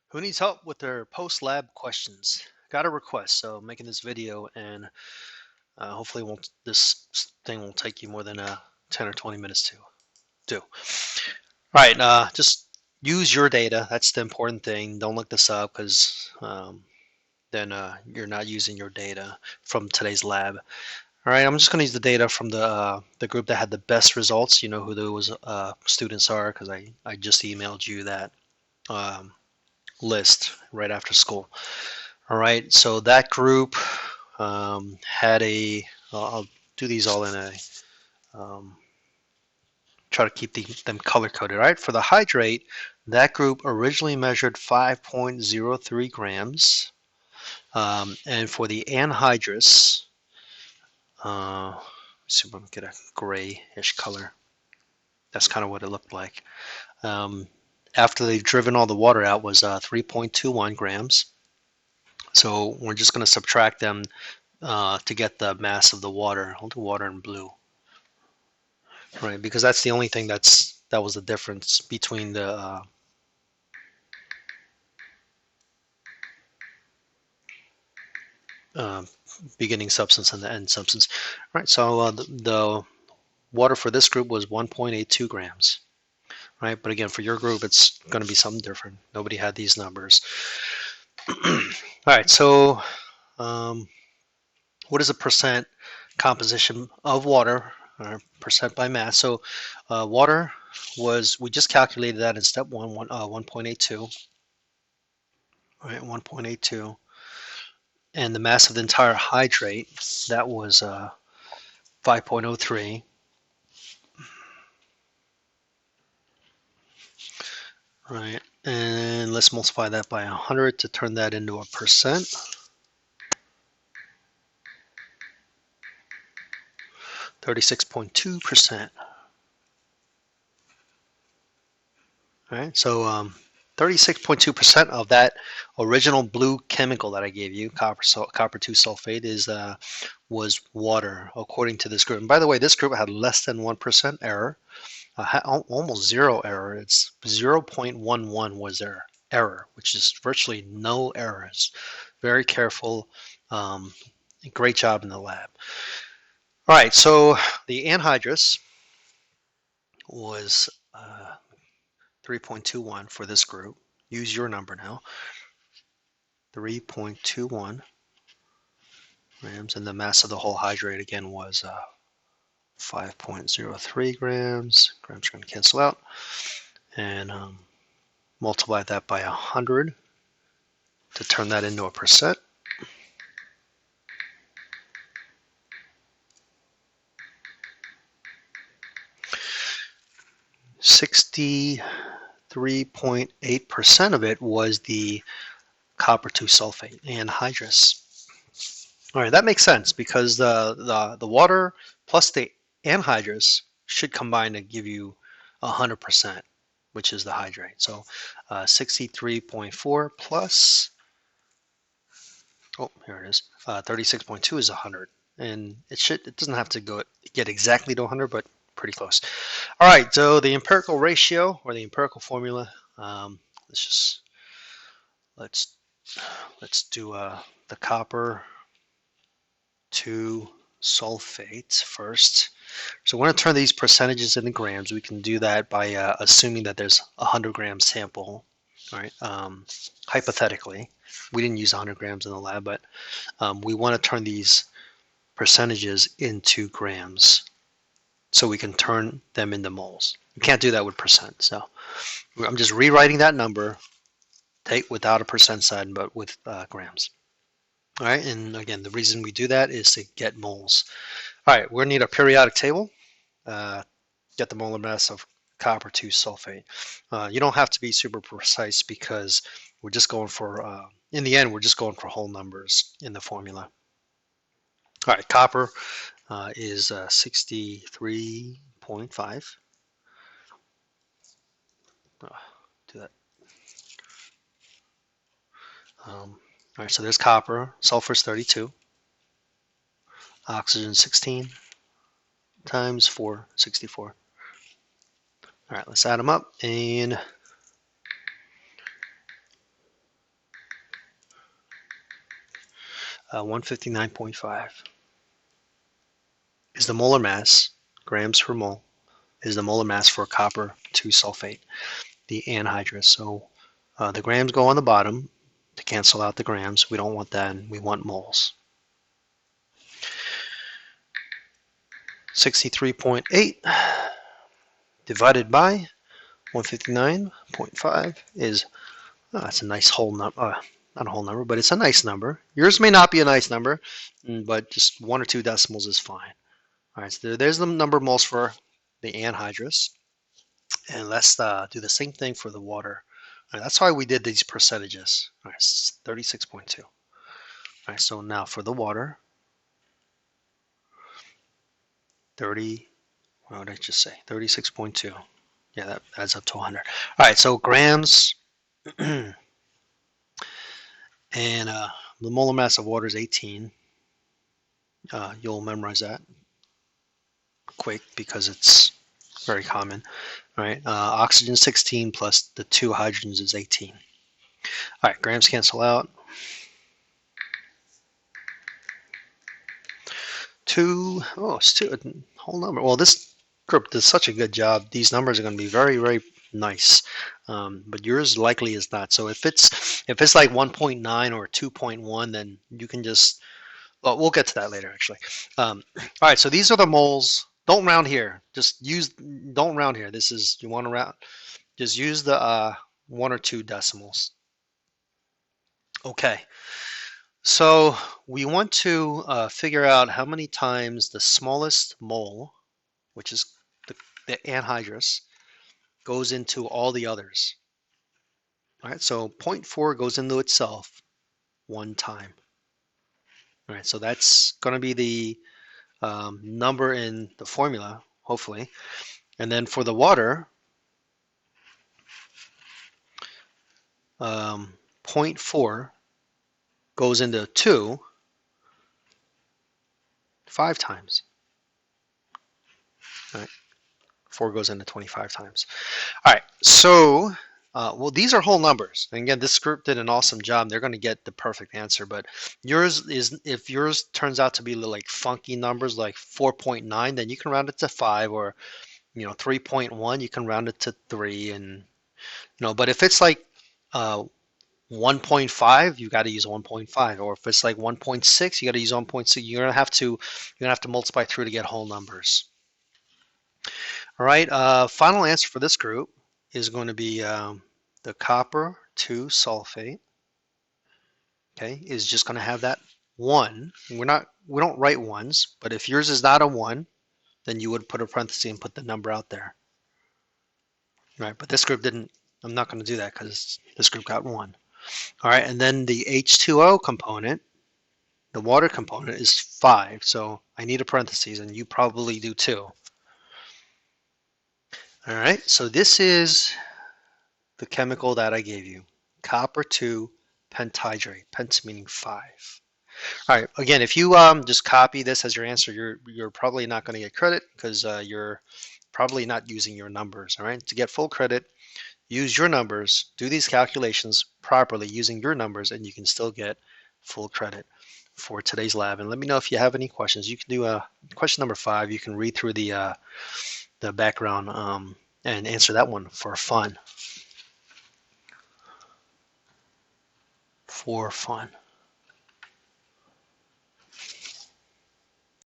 Who needs help with their post-lab questions? Got a request, so I'm making this video, and hopefully won't this thing won't take you more than 10 or 20 minutes to do. All right, just use your data. That's the important thing. Don't look this up because then you're not using your data from today's lab. All right, I'm just going to use the data from the group that had the best results. You know who those students are because I just emailed you that list right after school. All right, so that group had a, I'll do these all in a, try to keep them color coded. All right, for the hydrate, that group originally measured 5.03 grams. And for the anhydrous, let's see if I can get a grayish color. That's kind of what it looked like. After they've driven all the water out was 3.21 grams. So we're just going to subtract them to get the mass of the water. I'll do water in blue, right? Because that's the only thing that was the difference between the uh, beginning substance and the end substance. All right, so the water for this group was 1.82 grams, right? But again, for your group, it's going to be something different. Nobody had these numbers. All right, so what is a percent composition of water, or percent by mass? So water was, we just calculated that in step 1.82, right, 1.82. And the mass of the entire hydrate, that was 5.03. Right, and let's multiply that by 100 to turn that into a percent. 36.2%. All right, so 36.2% of that original blue chemical that I gave you, copper 2 sulfate, was water, according to this group. And by the way, this group had less than 1% error, almost zero error. It's 0.11 was their error, which is virtually no errors. Very careful. Great job in the lab. All right, so the anhydrous was 3.21 for this group. Use your number now. 3.21 grams, and the mass of the whole hydrate again was 5.03 grams. Grams are going to cancel out, and multiply that by 100 to turn that into a percent. 63.8% of it was the copper 2 sulfate, anhydrous. All right, that makes sense because the water plus the anhydrous should combine to give you 100%, which is the hydrate. So 63.4 plus, oh, here it is, 36.2 is 100. And it doesn't have to get exactly to 100, but pretty close. All right, so the empirical ratio or the empirical formula, let's do the copper 2 sulfate first. So we're going to turn these percentages into grams. We can do that by assuming that there's a 100-gram sample. All right. Hypothetically, we didn't use 100 grams in the lab, but we want to turn these percentages into grams so we can turn them into moles. You can't do that with percent. So I'm just rewriting that number, without a percent sign, but with grams. All right, and again, the reason we do that is to get moles. All right, we're going to need a periodic table, get the molar mass of copper 2 sulfate. You don't have to be super precise because we're just going for, in the end, we're just going for whole numbers in the formula. All right, copper is 63.5. Do that. All right, so there's copper. Sulfur is 32. Oxygen 16 times 4, 64. All right, let's add them up, and 159.5 is the molar mass, grams per mole, is the molar mass for copper 2 sulfate, the anhydrous. So the grams go on the bottom to cancel out the grams. We don't want that, we want moles. 63.8 divided by 159.5 is, that's a nice whole number. Not a whole number, but it's a nice number. Yours may not be a nice number, but just 1 or 2 decimals is fine. All right, so there's the number of moles for the anhydrous. And let's do the same thing for the water. All right, that's why we did these percentages. All right, 36.2. All right, so now for the water, 30, what did I just say? 36.2. Yeah, that adds up to 100. All right, so grams, and the molar mass of water is 18. You'll memorize that quick because it's very common. All right, oxygen 16 plus the 2 hydrogens is 18. All right, grams cancel out. 2, oh, it's 2, a whole number. Well, this group does such a good job. These numbers are going to be very, very nice, but yours likely is not. So if it's like 1.9 or 2.1, then you can just, well, we'll get to that later actually. All right, so these are the moles. Don't round here. Just use, don't round here. This is, you want to round, just use the 1 or 2 decimals. Okay. So we want to figure out how many times the smallest mole, which is the anhydrous, goes into all the others. All right, so 0.4 goes into itself 1 time. All right, so that's going to be the number in the formula, hopefully. And then for the water, 0.4 goes into 2 5 times. All right, 4 goes into 25 times. All right, so well, these are whole numbers. And again, this group did an awesome job. They're going to get the perfect answer. But yours is, if yours turns out to be like funky numbers like 4.9, then you can round it to 5, or 3.1, you can round it to 3, and but if it's like 1.5, you got to use 1.5, or if it's like 1.6, you got to use 1.6. You're gonna have to multiply through to get whole numbers. All right, final answer for this group is going to be the copper 2 sulfate. Okay, is just going to have that 1. We don't write ones, but if yours is not a 1, then you would put a parenthesis and put the number out there. Right, but this group didn't. I'm not going to do that because this group got 1. All right, and then the H2O component, the water component, is 5. So I need a parenthesis, and you probably do too. All right, so this is the chemical that I gave you, copper 2 pentahydrate, pent meaning 5. All right, again, if you just copy this as your answer, you're probably not going to get credit because you're probably not using your numbers. All right, to get full credit, use your numbers, do these calculations properly using your numbers, and you can still get full credit for today's lab. And let me know if you have any questions. You can do question number 5. You can read through the background and answer that one for fun. For fun.